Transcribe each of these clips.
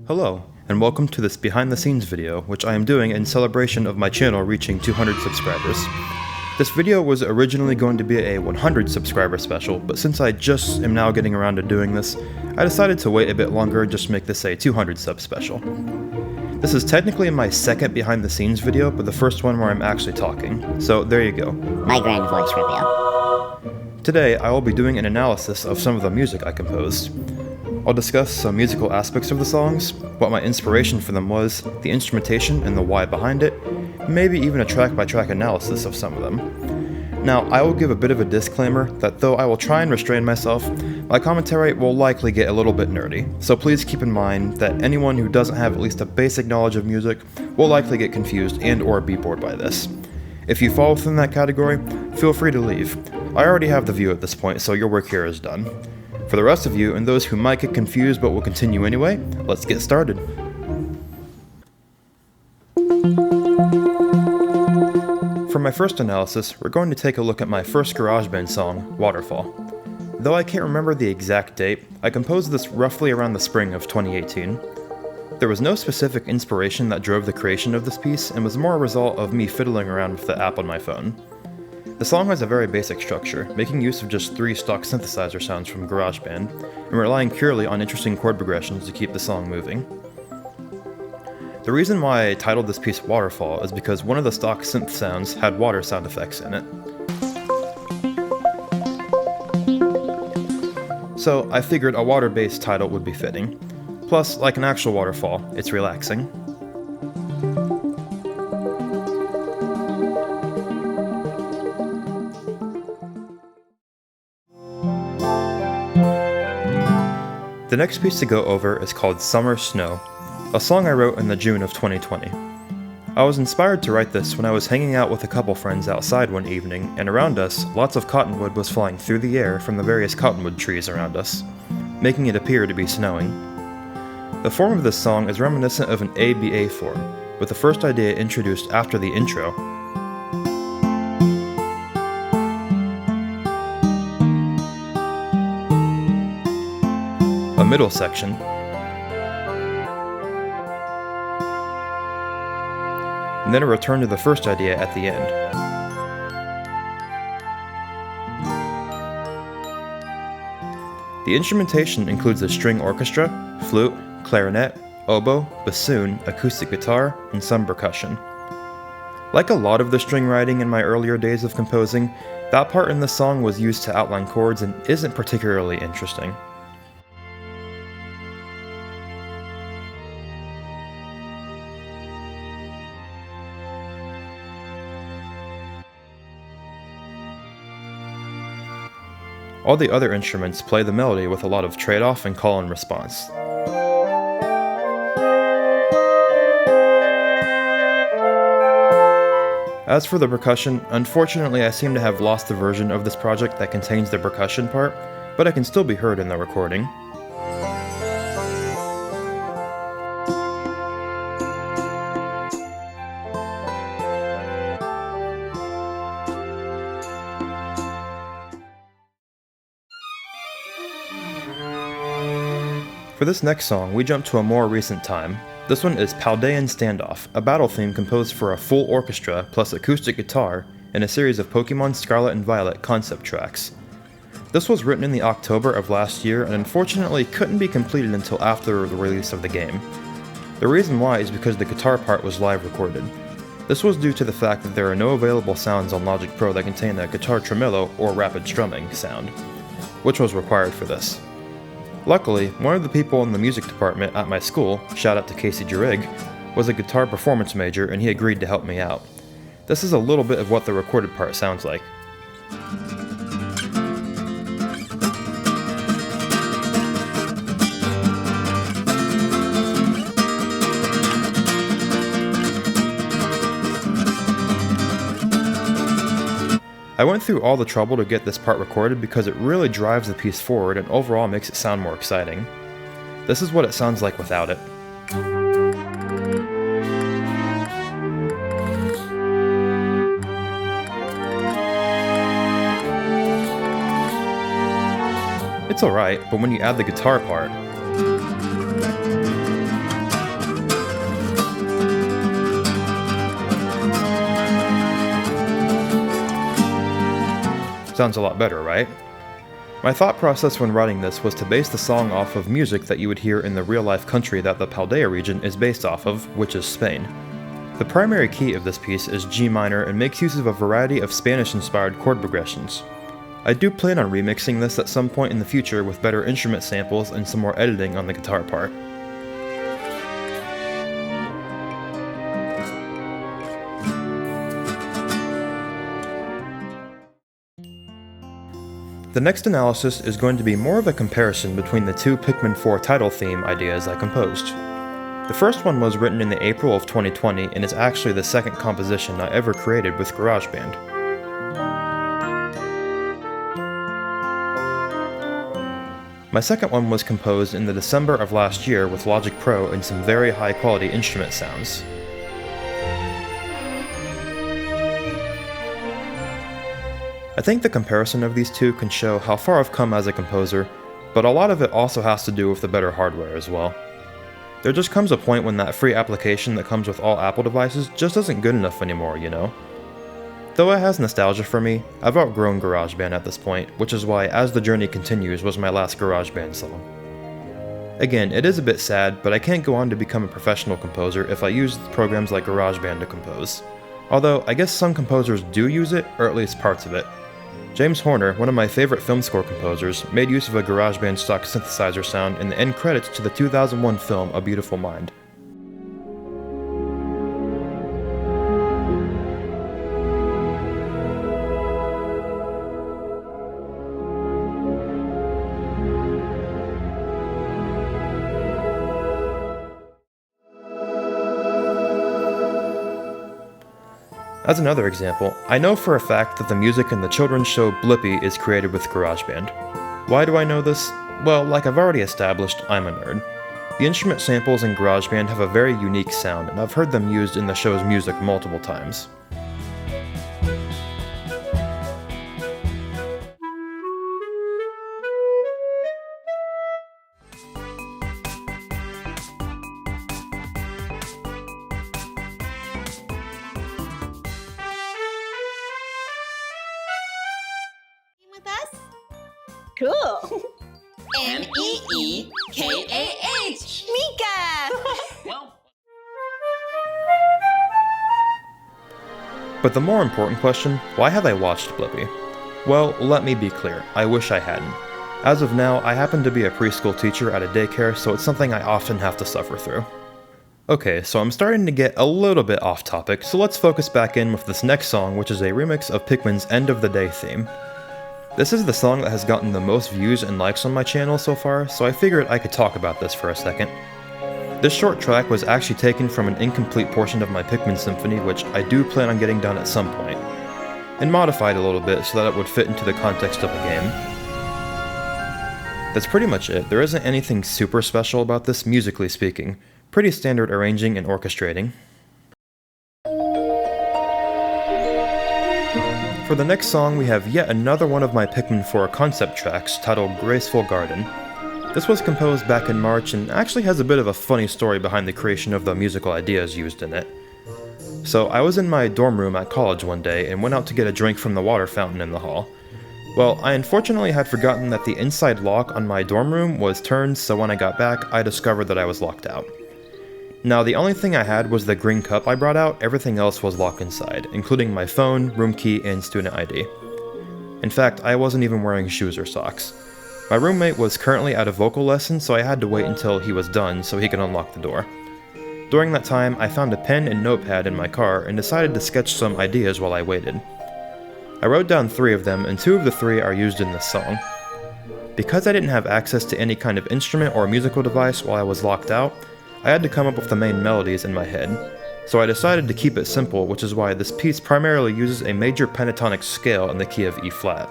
Hello, and welcome to this behind the scenes video, which I am doing in celebration of my channel reaching 200 subscribers. This video was originally going to be a 100 subscriber special, but since I just am now getting around to doing this, I decided to wait a bit longer and just make this a 200 sub special. This is technically my second behind the scenes video, but the first one where I'm actually talking, so there you go. My grand voice reveal. Today, I will be doing an analysis of some of the music I composed. I'll discuss some musical aspects of the songs, what my inspiration for them was, the instrumentation and the why behind it, maybe even a track-by-track analysis of some of them. Now, I will give a bit of a disclaimer that though I will try and restrain myself, my commentary will likely get a little bit nerdy, so please keep in mind that anyone who doesn't have at least a basic knowledge of music will likely get confused and or be bored by this. If you fall within that category, feel free to leave. I already have the view at this point, so your work here is done. For the rest of you, and those who might get confused but will continue anyway, let's get started. For my first analysis, we're going to take a look at my first GarageBand song, Waterfall. Though I can't remember the exact date, I composed this roughly around the spring of 2018. There was no specific inspiration that drove the creation of this piece, and was more a result of me fiddling around with the app on my phone. The song has a very basic structure, making use of just 3 stock synthesizer sounds from GarageBand, and relying purely on interesting chord progressions to keep the song moving. The reason why I titled this piece Waterfall is because one of the stock synth sounds had water sound effects in it. So I figured a water-based title would be fitting. Plus, like an actual waterfall, it's relaxing. The next piece to go over is called Summer Snow, a song I wrote in the June of 2020. I was inspired to write this when I was hanging out with a couple friends outside one evening, and around us, lots of cottonwood was flying through the air from the various cottonwood trees around us, making it appear to be snowing. The form of this song is reminiscent of an ABA form, with the first idea introduced after the intro, a middle section, and then a return to the first idea at the end. The instrumentation includes a string orchestra, flute, clarinet, oboe, bassoon, acoustic guitar, and some percussion. Like a lot of the string writing in my earlier days of composing, that part in the song was used to outline chords and isn't particularly interesting. All the other instruments play the melody with a lot of trade-off and call and response. As for the percussion, unfortunately I seem to have lost the version of this project that contains the percussion part, but it can still be heard in the recording. For this next song, we jump to a more recent time. This one is Paldean Standoff, a battle theme composed for a full orchestra plus acoustic guitar in a series of Pokemon Scarlet and Violet concept tracks. This was written in the October of last year and unfortunately couldn't be completed until after the release of the game. The reason why is because the guitar part was live recorded. This was due to the fact that there are no available sounds on Logic Pro that contain a guitar tremolo or rapid strumming sound, which was required for this. Luckily, one of the people in the music department at my school, shout out to Casey Jurig, was a guitar performance major and he agreed to help me out. This is a little bit of what the recorded part sounds like. I went through all the trouble to get this part recorded because it really drives the piece forward and overall makes it sound more exciting. This is what it sounds like without it. It's alright, but when you add the guitar part, Sounds a lot better, right? My thought process when writing this was to base the song off of music that you would hear in the real-life country that the Paldea region is based off of, which is Spain. The primary key of this piece is G minor and makes use of a variety of Spanish-inspired chord progressions. I do plan on remixing this at some point in the future with better instrument samples and some more editing on the guitar part. The next analysis is going to be more of a comparison between the two Pikmin 4 title theme ideas I composed. The first one was written in the April of 2020 and is actually the second composition I ever created with GarageBand. My second one was composed in the December of last year with Logic Pro and some very high quality instrument sounds. I think the comparison of these two can show how far I've come as a composer, but a lot of it also has to do with the better hardware as well. There just comes a point when that free application that comes with all Apple devices just isn't good enough anymore, you know? Though it has nostalgia for me, I've outgrown GarageBand at this point, which is why As the Journey Continues was my last GarageBand song. Again, it is a bit sad, but I can't go on to become a professional composer if I use programs like GarageBand to compose. Although, I guess some composers do use it, or at least parts of it. James Horner, one of my favorite film score composers, made use of a GarageBand stock synthesizer sound in the end credits to the 2001 film A Beautiful Mind. As another example, I know for a fact that the music in the children's show Blippi is created with GarageBand. Why do I know this? Well, like I've already established, I'm a nerd. The instrument samples in GarageBand have a very unique sound, and I've heard them used in the show's music multiple times. With us? Cool. M-E-E-K-A-H! Mika! But the more important question, why have I watched Blippi? Well, let me be clear, I wish I hadn't. As of now, I happen to be a preschool teacher at a daycare, so it's something I often have to suffer through. Okay, so I'm starting to get a little bit off topic, so let's focus back in with this next song, which is a remix of Pikmin's End of the Day theme. This is the song that has gotten the most views and likes on my channel so far, so I figured I could talk about this for a second. This short track was actually taken from an incomplete portion of my Pikmin Symphony, which I do plan on getting done at some point, and modified a little bit so that it would fit into the context of the game. That's pretty much it. There isn't anything super special about this, musically speaking. Pretty standard arranging and orchestrating. For the next song, we have yet another one of my Pikmin 4 concept tracks, titled Graceful Garden. This was composed back in March and actually has a bit of a funny story behind the creation of the musical ideas used in it. So I was in my dorm room at college one day and went out to get a drink from the water fountain in the hall. Well, I unfortunately had forgotten that the inside lock on my dorm room was turned, so when I got back, I discovered that I was locked out. Now, the only thing I had was the green cup I brought out, everything else was locked inside, including my phone, room key, and student ID. In fact, I wasn't even wearing shoes or socks. My roommate was currently at a vocal lesson, so I had to wait until he was done so he could unlock the door. During that time, I found a pen and notepad in my car and decided to sketch some ideas while I waited. I wrote down 3 of them, and 2 of the 3 are used in this song. Because I didn't have access to any kind of instrument or musical device while I was locked out, I had to come up with the main melodies in my head, so I decided to keep it simple, which is why this piece primarily uses a major pentatonic scale in the key of E flat.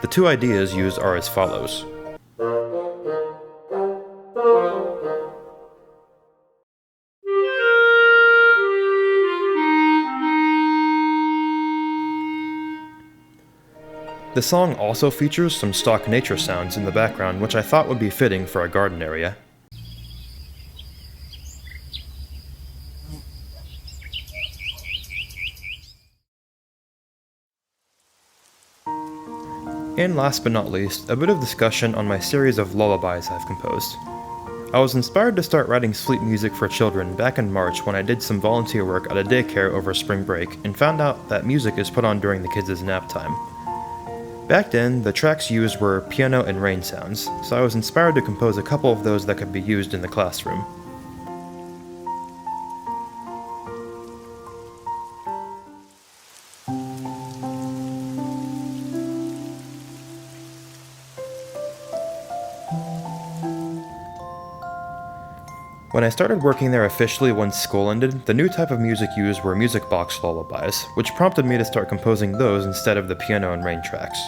The 2 ideas used are as follows. The song also features some stock nature sounds in the background, which I thought would be fitting for a garden area. And last but not least, a bit of discussion on my series of lullabies I've composed. I was inspired to start writing sleep music for children back in March when I did some volunteer work at a daycare over spring break and found out that music is put on during the kids' nap time. Back then, the tracks used were piano and rain sounds, so I was inspired to compose a couple of those that could be used in the classroom. When I started working there officially once school ended, the new type of music used were music box lullabies, which prompted me to start composing those instead of the piano and rain tracks.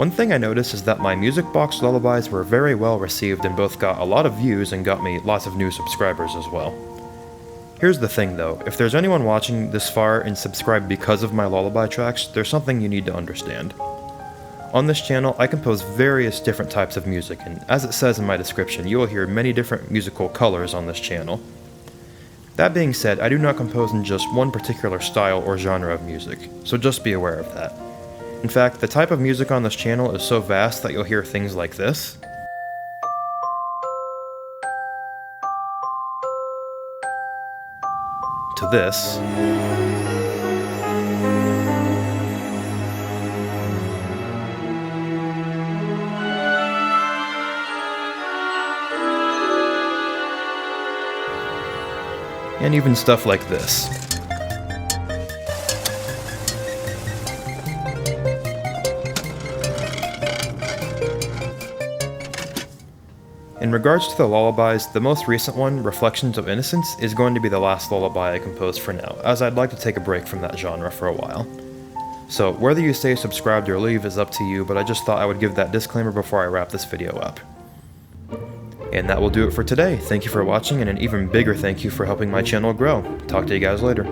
One thing I noticed is that my music box lullabies were very well received and both got a lot of views and got me lots of new subscribers as well. Here's the thing though, if there's anyone watching this far and subscribed because of my lullaby tracks, there's something you need to understand. On this channel, I compose various different types of music, and as it says in my description, you will hear many different musical colors on this channel. That being said, I do not compose in just one particular style or genre of music, so just be aware of that. In fact, the type of music on this channel is so vast that you'll hear things like this, to this, and even stuff like this. In regards to the lullabies, the most recent one, Reflections of Innocence, is going to be the last lullaby I composed for now, as I'd like to take a break from that genre for a while. So, whether you stay subscribed or leave is up to you, but I just thought I would give that disclaimer before I wrap this video up. And that will do it for today. Thank you for watching, and an even bigger thank you for helping my channel grow. Talk to you guys later.